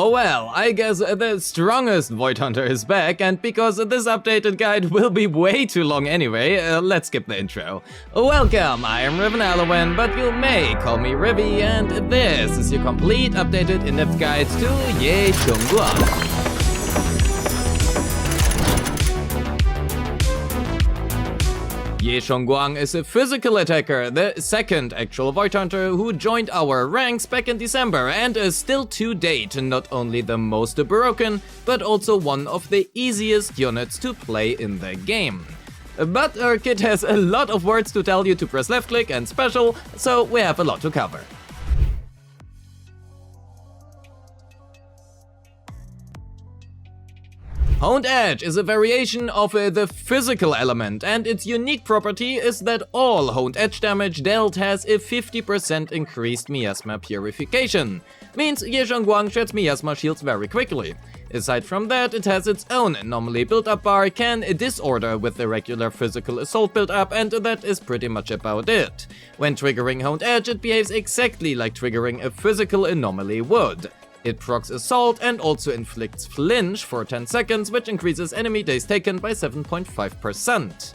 Oh well, I guess the strongest Void Hunter is back, and because this updated guide will be way too long anyway, let's skip the intro. Welcome, I am Rivyn Elowen, but you may call me Rivy, and this is your complete updated in-depth guide to Ye Shunguang. Ye Shunguang is a physical attacker, the second actual Void Hunter who joined our ranks back in December and is still to date not only the most broken, but also one of the easiest units to play in the game. But her kit has a lot of words to tell you to press left click and special, so we have a lot to cover. Honed Edge is a variation of the physical element, and its unique property is that all Honed Edge damage dealt has a 50% increased miasma purification. Means Ye Shunguang sheds miasma shields very quickly. Aside from that, it has its own normally build-up bar, can disorder with the regular physical assault build-up, and that is pretty much about it. When triggering Honed Edge, it behaves exactly like triggering a physical anomaly would. It procs assault and also inflicts flinch for 10 seconds, which increases enemy days taken by 7.5%.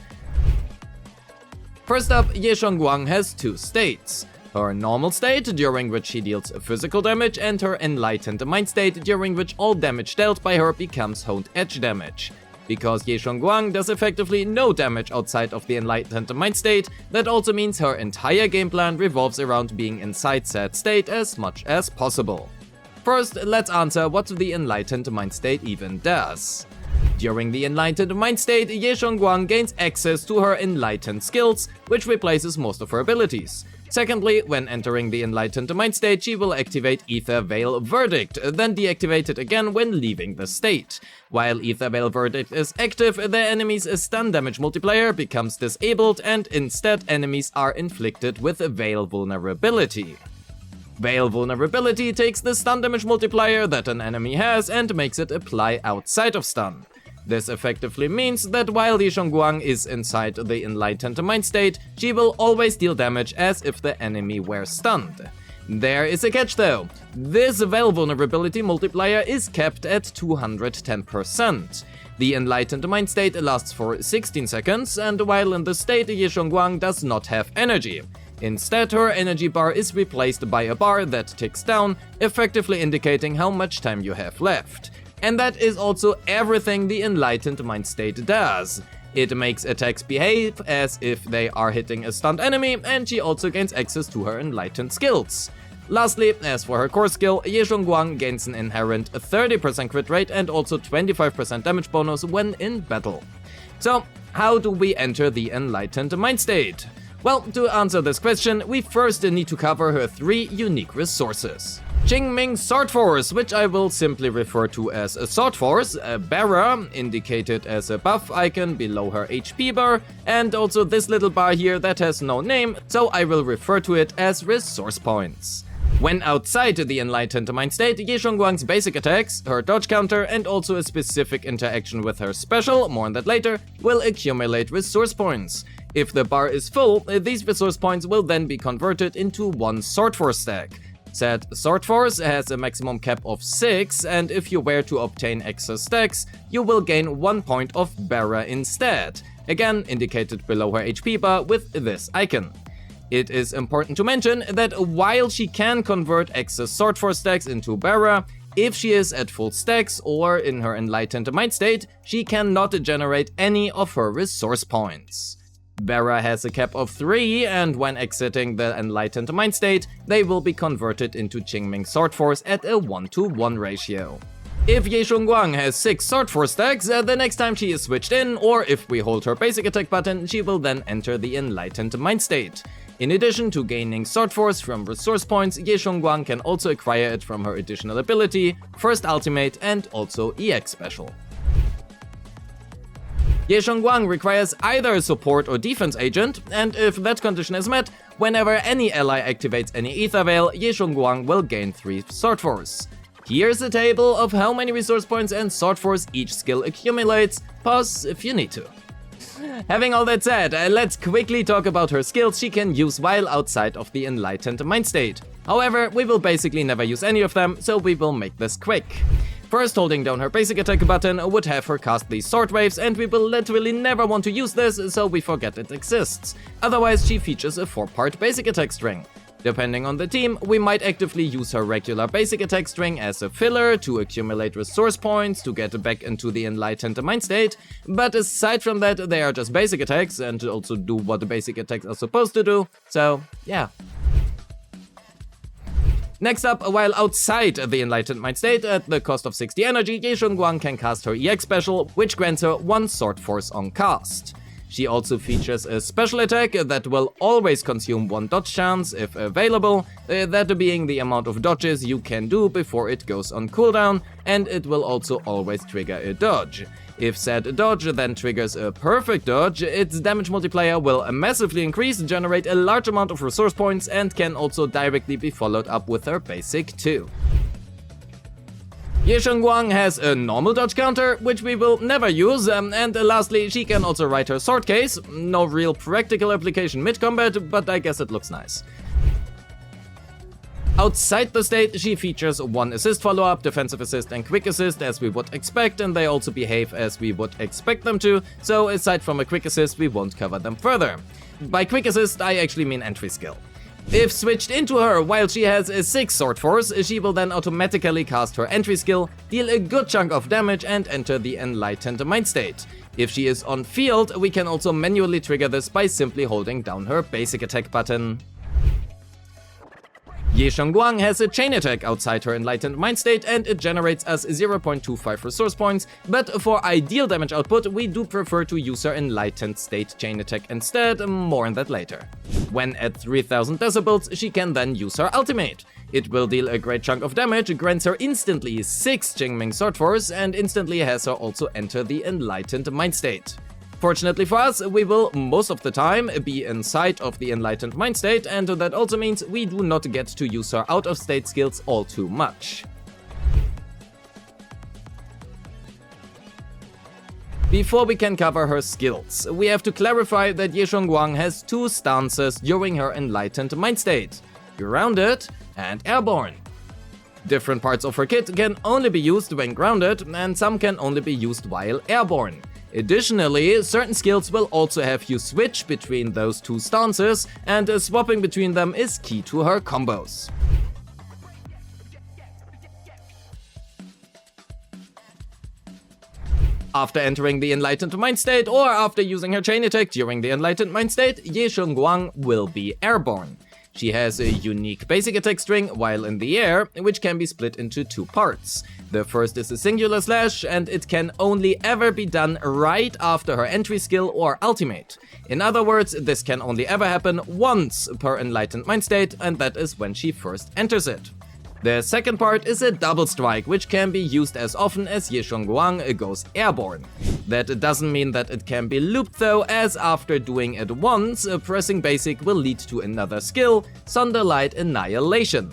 First up, Ye Shunguang has two states. Her normal state, during which she deals physical damage, and her enlightened mind state, during which all damage dealt by her becomes Honed Edge damage. Because Ye Shunguang does effectively no damage outside of the enlightened mind state, that also means her entire game plan revolves around being inside said state as much as possible. First, let's answer what the Enlightened Mind State even does. During the Enlightened Mind State, Ye Shunguang gains access to her Enlightened skills, which replaces most of her abilities. Secondly, when entering the Enlightened Mind State, she will activate Ether Veil Verdict, then deactivate it again when leaving the state. While Ether Veil Verdict is active, the enemy's stun damage multiplier becomes disabled, and instead enemies are inflicted with Veil Vulnerability. Veil Vulnerability takes the stun damage multiplier that an enemy has and makes it apply outside of stun. This effectively means that while Ye Shunguang is inside the Enlightened Mind State, she will always deal damage as if the enemy were stunned. There is a catch though. This Veil Vulnerability multiplier is capped at 210%. The Enlightened Mind State lasts for 16 seconds, and while in the state, Ye Shunguang does not have energy. Instead, her energy bar is replaced by a bar that ticks down, effectively indicating how much time you have left. And that is also everything the Enlightened Mind State does. It makes attacks behave as if they are hitting a stunned enemy, and she also gains access to her Enlightened skills. Lastly, as for her core skill, Ye Shunguang gains an inherent 30% crit rate and also 25% damage bonus when in battle. So, how do we enter the Enlightened Mind State? Well, to answer this question, we first need to cover her three unique resources. Qingming Sword Force, which I will simply refer to as a Sword Force, a Barra, indicated as a buff icon below her HP bar, and also this little bar here that has no name, so I will refer to it as resource points. When outside the Enlightened Mind State, Ye Shunguang's basic attacks, her dodge counter, and also a specific interaction with her special, more on that later, will accumulate resource points. If the bar is full, these resource points will then be converted into one Sword Force stack. Said Sword Force has a maximum cap of 6, and if you were to obtain excess stacks, you will gain 1 point of Barra instead, again indicated below her HP bar with this icon. It is important to mention that while she can convert excess Sword Force stacks into Barra, if she is at full stacks or in her Enlightened Mind State, she cannot generate any of her resource points. Barra has a cap of 3, and when exiting the Enlightened Mind State, they will be converted into Qingming Sword Force at a 1:1 ratio. If Ye Shunguang has 6 Sword Force stacks, the next time she is switched in, or if we hold her basic attack button, she will then enter the Enlightened Mind State. In addition to gaining Sword Force from resource points, Ye Shunguang can also acquire it from her additional ability, First Ultimate, and also EX Special. Ye Shunguang requires either a support or defense agent, and if that condition is met, whenever any ally activates any Ether Veil, Ye Shunguang will gain 3 Sword Force. Here's a table of how many resource points and Sword Force each skill accumulates, pause if you need to. Having all that said, let's quickly talk about her skills she can use while outside of the Enlightened Mind State. However, we will basically never use any of them, so we will make this quick. First, holding down her basic attack button would have her cast these sword waves, and we will literally never want to use this, so we forget it exists. Otherwise, she features a 4-part basic attack string. Depending on the team, we might actively use her regular basic attack string as a filler to accumulate resource points to get back into the enlightened mind state, but aside from that, they are just basic attacks and also do what the basic attacks are supposed to do, so yeah. Next up, while outside the Enlightened Mind State, at the cost of 60 energy, Shunguang can cast her EX special, which grants her 1 Sword Force on cast. She also features a special attack that will always consume 1 dodge chance if available, that being the amount of dodges you can do before it goes on cooldown, and it will also always trigger a dodge. If said dodge then triggers a perfect dodge, its damage multiplier will massively increase, generate a large amount of resource points, and can also directly be followed up with her basic too. Shunguang has a normal dodge counter, which we will never use, and lastly, she can also ride her sword case. No real practical application mid-combat, but I guess it looks nice. Outside the state, she features 1 assist follow-up, defensive assist and quick assist as we would expect, and they also behave as we would expect them to, so aside from a quick assist, we won't cover them further. By quick assist, I actually mean entry skill. If switched into her while she has a 6 sword force, she will then automatically cast her entry skill, deal a good chunk of damage and enter the enlightened mind state. If she is on field, we can also manually trigger this by simply holding down her basic attack button. Shunguang has a chain attack outside her enlightened mind state and it generates us 0.25 resource points, but for ideal damage output we do prefer to use her enlightened state chain attack instead, more on that later. When at 3000 decibels, she can then use her ultimate. It will deal a great chunk of damage, grants her instantly 6 Jingming sword force, and instantly has her also enter the enlightened mind state. Fortunately for us, we will most of the time be inside of the enlightened mind state, and that also means we do not get to use her out of state skills all too much. Before we can cover her skills, we have to clarify that Shunguang has 2 stances during her enlightened mind state: grounded and airborne. Different parts of her kit can only be used when grounded, and some can only be used while airborne. Additionally, certain skills will also have you switch between those 2 stances, and swapping between them is key to her combos. After entering the Enlightened Mind State, or after using her chain attack during the Enlightened Mind State, Shunguang will be airborne. She has a unique basic attack string while in the air, which can be split into 2 parts. The first is a singular slash, and it can only ever be done right after her entry skill or ultimate. In other words, this can only ever happen once per Enlightened Mind State, and that is when she first enters it. The second part is a double strike, which can be used as often as Shunguang goes airborne. That doesn't mean that it can be looped though, as after doing it once, pressing basic will lead to another skill, Sunderlight Annihilation.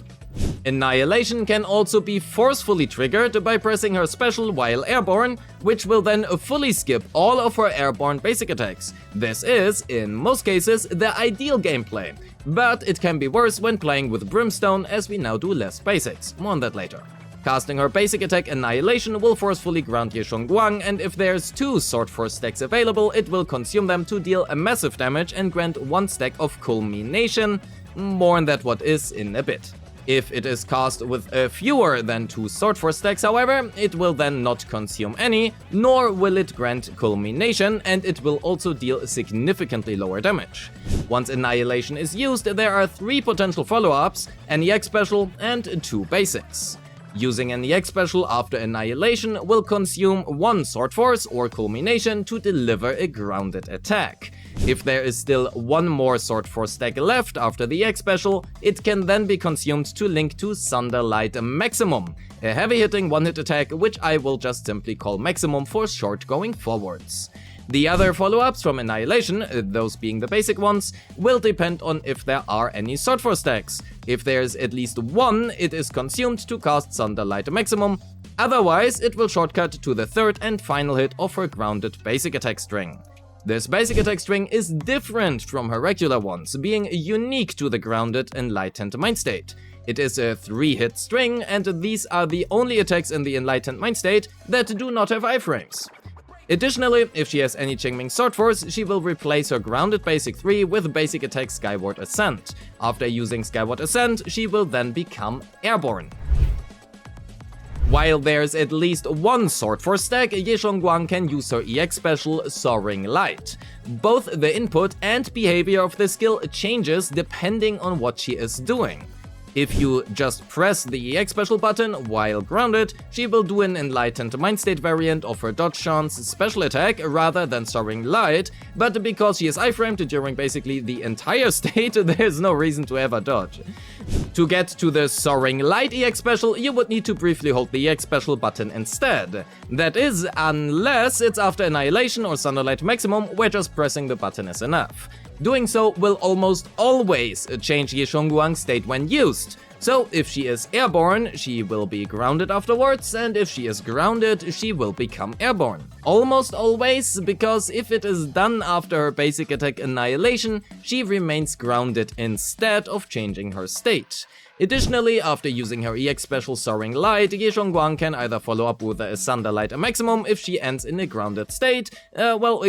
Annihilation can also be forcefully triggered by pressing her special while airborne, which will then fully skip all of her airborne basic attacks. This is, in most cases, the ideal gameplay, but it can be worse when playing with Brimstone, as we now do less basics, more on that later. Casting her basic attack Annihilation will forcefully ground Shunguang, and if there's 2 Sword Force stacks available, it will consume them to deal a massive damage and grant 1 stack of Culmination, more on that what is in a bit. If it is cast with fewer than 2 Sword Force stacks, however, it will then not consume any, nor will it grant Culmination, and it will also deal significantly lower damage. Once Annihilation is used, there are 3 potential follow-ups, an EX special and 2 basics. Using an EX special after Annihilation will consume 1 Sword Force or Culmination to deliver a grounded attack. If there is still 1 more Sword Force stack left after the EX special, it can then be consumed to link to Sunderlight Maximum, a heavy-hitting one-hit attack which I will just simply call Maximum for short going forwards. The other follow-ups from Annihilation, those being the basic ones, will depend on if there are any Sword Force stacks. If there's at least 1, it is consumed to cast Sunderlight Maximum, otherwise it will shortcut to the 3rd and final hit of her grounded basic attack string. This basic attack string is different from her regular ones, being unique to the grounded Enlightened Mind State. It is a 3-hit string, and these are the only attacks in the Enlightened Mind State that do not have iframes. Additionally, if she has any Qingming Sword Force, she will replace her grounded basic 3 with basic attack Skyward Ascent. After using Skyward Ascent, she will then become airborne. While there's at least one Sword Force stack, Shunguang can use her EX special Soaring Light. Both the input and behavior of the skill changes depending on what she is doing. If you just press the EX special button while grounded, she will do an Enlightened Mind State variant of her Dodge Chance special attack rather than Soaring Light, but because she is iframed during basically the entire state, there's no reason to ever dodge. To get to the Soaring Light EX special, you would need to briefly hold the EX special button instead. That is, unless it's after Annihilation or Sunderlight Maximum, where just pressing the button is enough. Doing so will almost always change Shunguang's state when used. So if she is airborne, she will be grounded afterwards, and if she is grounded, she will become airborne. Almost always, because if it is done after her basic attack Annihilation, she remains grounded instead of changing her state. Additionally, after using her EX special Soaring Light, Shunguang can either follow up with a Sunderlight Maximum if she ends in a grounded state,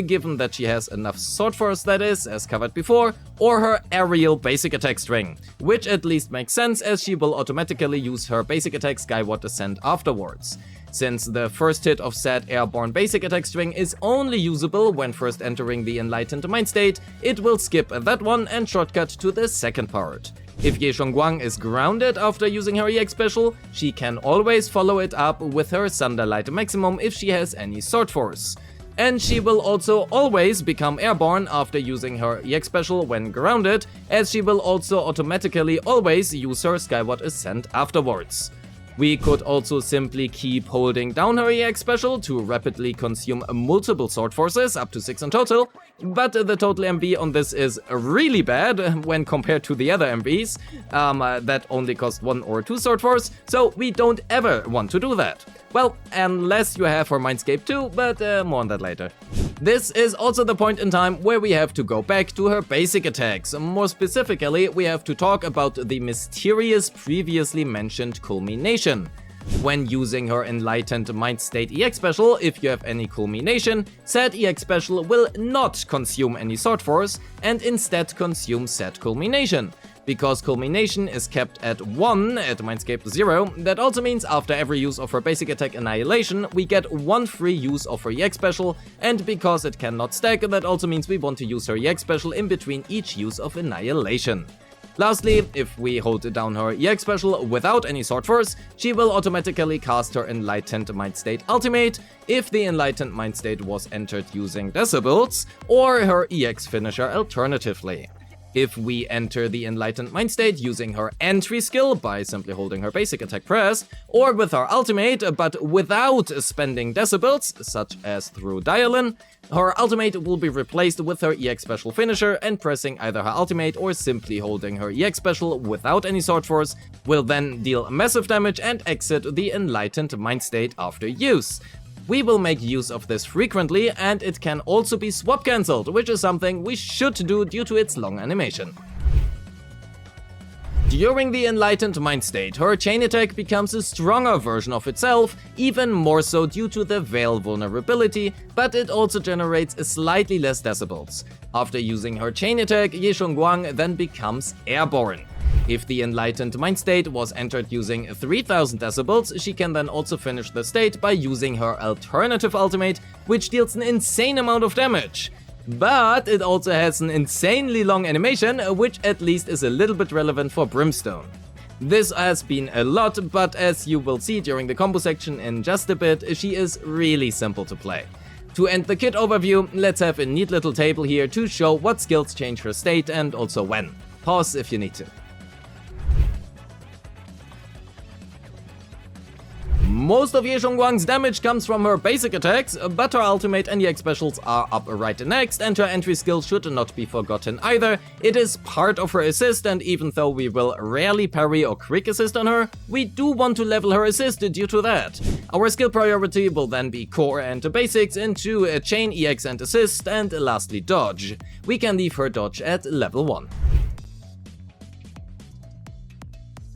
given that she has enough Sword Force, that is, as covered before, or her aerial basic attack string, which at least makes sense as she will automatically use her basic attack Skyward Ascent afterwards. Since the first hit of said airborne basic attack string is only usable when first entering the Enlightened Mind State, it will skip that one and shortcut to the second part. If Shunguang is grounded after using her EX special, she can always follow it up with her Sunderlight Maximum if she has any Sword Force. And she will also always become airborne after using her EX special when grounded, as she will also automatically always use her Skyward Ascent afterwards. We could also simply keep holding down her EX special to rapidly consume multiple Sword Forces, up to 6 in total, but the total MB on this is really bad when compared to the other MBs that only cost 1 or 2 Sword Force, so we don't ever want to do that. Well, unless you have her Mindscape too, but more on that later. This is also the point in time where we have to go back to her basic attacks. More specifically, we have to talk about the mysterious previously mentioned culmination. When using her Enlightened Mind State EX special, if you have any culmination, said EX special will not consume any Sword Force and instead consume said culmination. Because culmination is kept at 1 at Mindscape 0, that also means after every use of her basic attack Annihilation, we get 1 free use of her EX special, and because it cannot stack, that also means we want to use her EX special in between each use of Annihilation. Lastly, if we hold down her EX special without any Sword Force, she will automatically cast her Enlightened Mind State ultimate if the Enlightened Mind State was entered using Decibels, or her EX finisher alternatively. If we enter the Enlightened Mind State using her entry skill by simply holding her basic attack pressed, or with her ultimate but without spending Decibels, such as through Dialin, her ultimate will be replaced with her EX special finisher, and pressing either her ultimate or simply holding her EX special without any Sword Force will then deal massive damage and exit the Enlightened Mind State after use. We will make use of this frequently, and it can also be swap cancelled, which is something we should do due to its long animation. During the Enlightened Mind State, her chain attack becomes a stronger version of itself, even more so due to the Veil vulnerability, but it also generates slightly less decibels. After using her chain attack, Shunguang then becomes airborne. If the Enlightened Mind State was entered using 3000 decibels, she can then also finish the state by using her alternative ultimate, which deals an insane amount of damage. But it also has an insanely long animation, which at least is a little bit relevant for Brimstone. This has been a lot, but as you will see during the combo section in just a bit, she is really simple to play. To end the kit overview, let's have a neat little table here to show what skills change her state and also when. Pause if you need to. Most of Shunguang's damage comes from her basic attacks, but her ultimate and EX specials are up right next, and her entry skill should not be forgotten either. It is part of her assist, and even though we will rarely parry or quick assist on her, we do want to level her assist due to that. Our skill priority will then be core and basics into a chain, EX and assist, and lastly dodge. We can leave her dodge at level 1.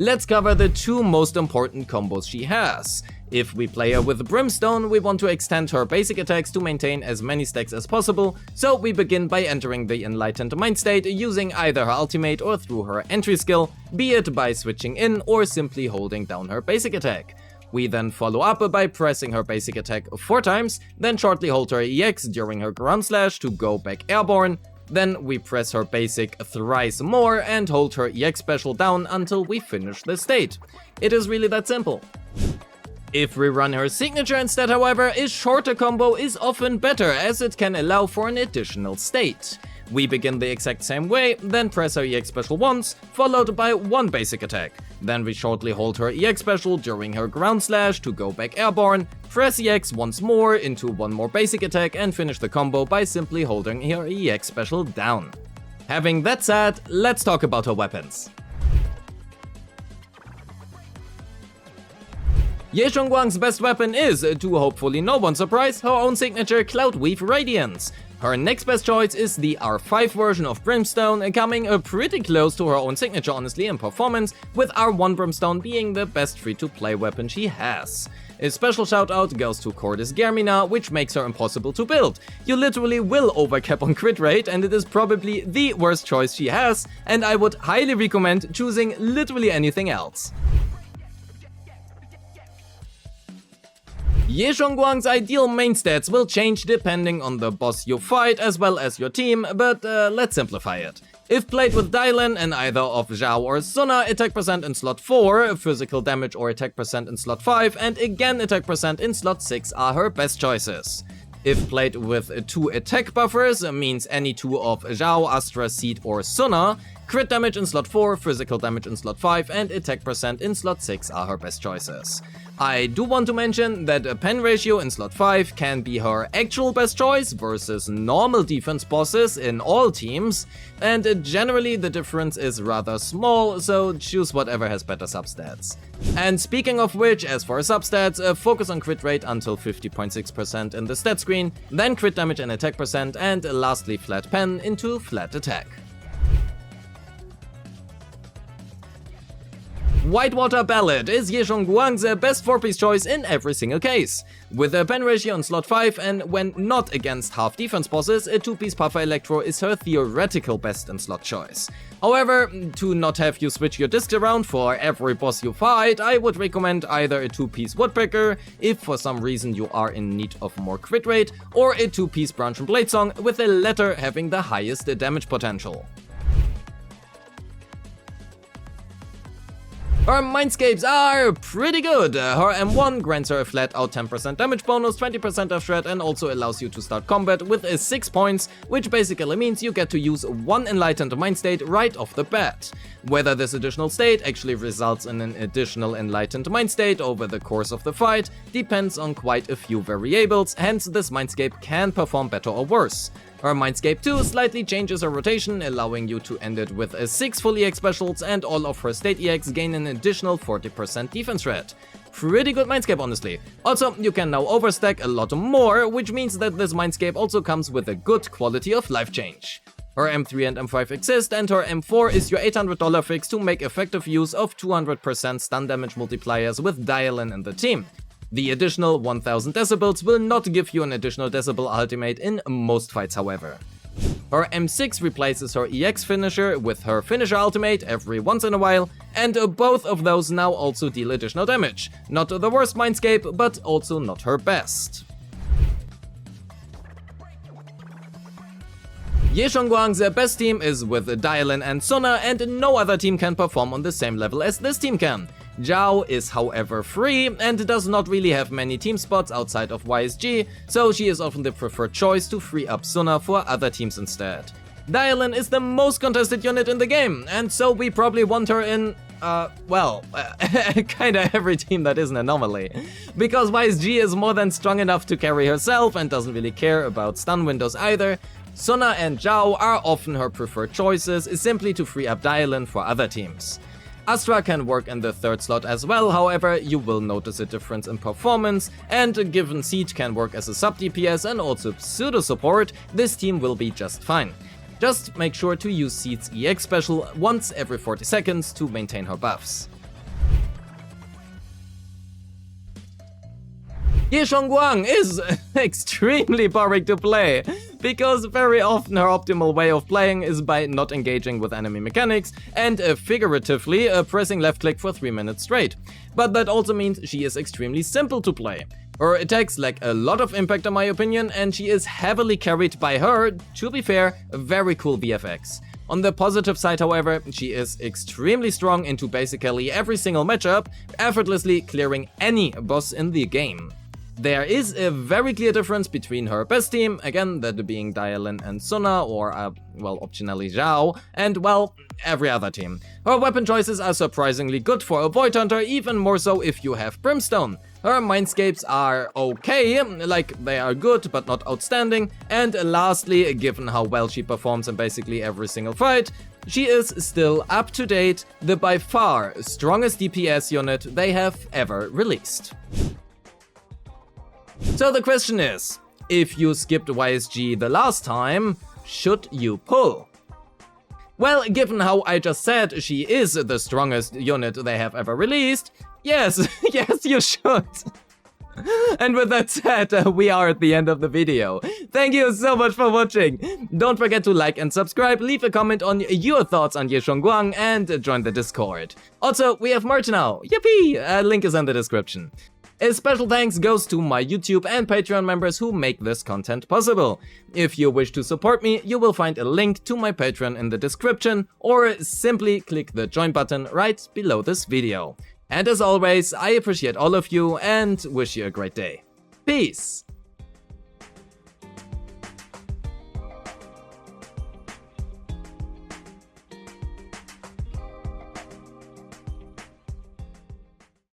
Let's cover the two most important combos she has. If we play her with Brimstone, we want to extend her basic attacks to maintain as many stacks as possible, so we begin by entering the Enlightened Mind state using either her ultimate or through her entry skill, be it by switching in or simply holding down her basic attack. We then follow up by pressing her basic attack 4 times, then shortly hold her EX during her ground slash to go back airborne, then we press her basic thrice more and hold her EX special down until we finish the state. It is really that simple. If we run her signature instead, however, a shorter combo is often better as it can allow for an additional state. We begin the exact same way, then press her EX special once, followed by 1 basic attack. Then we shortly hold her EX special during her ground slash to go back airborne, press EX once more into 1 more basic attack and finish the combo by simply holding her EX special down. Having that said, let's talk about her weapons. Shunguang's best weapon is, to hopefully no one's surprise, her own signature Cloud Weave Radiance. Her next best choice is the R5 version of Brimstone, coming pretty close to her own signature honestly in performance, with R1 Brimstone being the best free-to-play weapon she has. A special shout out goes to Cordis Germina, which makes her impossible to build. You literally will overcap on crit rate, and it is probably the worst choice she has, and I would highly recommend choosing literally anything else. Shunguang's ideal main stats will change depending on the boss you fight as well as your team, but let's simplify it. If played with Dylan and either of Zhao or Suna, attack percent in slot 4, physical damage or attack percent in slot 5, and again attack percent in slot 6 are her best choices. If played with 2 attack buffers, means any 2 of Zhao, Astra, Seed or Suna, crit damage in slot 4, physical damage in slot 5, and attack percent in slot 6 are her best choices. I do want to mention that a pen ratio in slot 5 can be her actual best choice versus normal defense bosses in all teams, and generally the difference is rather small, so choose whatever has better substats. And speaking of which, as for substats, focus on crit rate until 50.6% in the stat screen, then crit damage and attack percent, and lastly flat pen into flat attack. Whitewater Ballad is Shunguang's best 4-piece choice in every single case. With a pen ratio in slot 5 and when not against half defense bosses, a 2-piece Puffer Electro is her theoretical best in slot choice. However, to not have you switch your discs around for every boss you fight, I would recommend either a 2-piece Woodpecker, if for some reason you are in need of more crit rate, or a 2-piece Branch and Blade Song, with the latter having the highest damage potential. Her Mindscapes are pretty good. Her M1 grants her a flat out 10% damage bonus, 20% of shred, and also allows you to start combat with 6 points, which basically means you get to use 1 Enlightened Mind state right off the bat. Whether this additional state actually results in an additional Enlightened Mind state over the course of the fight depends on quite a few variables, hence this Mindscape can perform better or worse. Her Mindscape 2 slightly changes her rotation, allowing you to end it with 6 full EX specials, and all of her state EX gain an additional 40% defense rate. Pretty good Mindscape honestly. Also, you can now overstack a lot more, which means that this Mindscape also comes with a good quality of life change. Her M3 and M5 exist, and her M4 is your $800 fix to make effective use of 200% stun damage multipliers with Dylan in the team. The additional 1000 decibels will not give you an additional decibel ultimate in most fights, however. Her M6 replaces her EX finisher with her finisher ultimate every once in a while, and both of those now also deal additional damage. Not the worst Mindscape, but also not her best. Shunguang's best team is with Dylan and Suna, and no other team can perform on the same level as this team can. Zhao is however free and does not really have many team spots outside of YSG, so she is often the preferred choice to free up Suna for other teams instead. Dylan is the most contested unit in the game, and so we probably want her in, kinda every team that is an anomaly. Because YSG is more than strong enough to carry herself and doesn't really care about stun windows either, Suna and Zhao are often her preferred choices, simply to free up Dylan for other teams. Astra can work in the 3rd slot as well, however, you will notice a difference in performance, and given Seed can work as a sub DPS and also pseudo support, this team will be just fine. Just make sure to use Seed's EX special once every 40 seconds to maintain her buffs. Shunguang is extremely boring to play, because very often her optimal way of playing is by not engaging with enemy mechanics and figuratively pressing left click for 3 minutes straight. But that also means she is extremely simple to play. Her attacks lack a lot of impact in my opinion, and she is heavily carried by her, to be fair, very cool VFX. On the positive side, however, she is extremely strong into basically every single matchup, effortlessly clearing any boss in the game. There is a very clear difference between her best team, again that being Dialin and Suna, or well, optionally Zhao, and well, every other team. Her weapon choices are surprisingly good for a Void Hunter, even more so if you have Brimstone. Her Mindscapes are okay, like they are good but not outstanding, and lastly, given how well she performs in basically every single fight, she is still up to date, the by far strongest DPS unit they have ever released. So the question is, if you skipped YSG the last time, should you pull? Well, given how I just said she is the strongest unit they have ever released, yes, yes you should. And with that said, we are at the end of the video. Thank you so much for watching. Don't forget to like and subscribe, leave a comment on your thoughts on Shunguang, and join the Discord. Also, we have merch now. Yippee! Link is in the description. A special thanks goes to my YouTube and Patreon members who make this content possible. If you wish to support me, you will find a link to my Patreon in the description, or simply click the join button right below this video. And as always, I appreciate all of you and wish you a great day. Peace!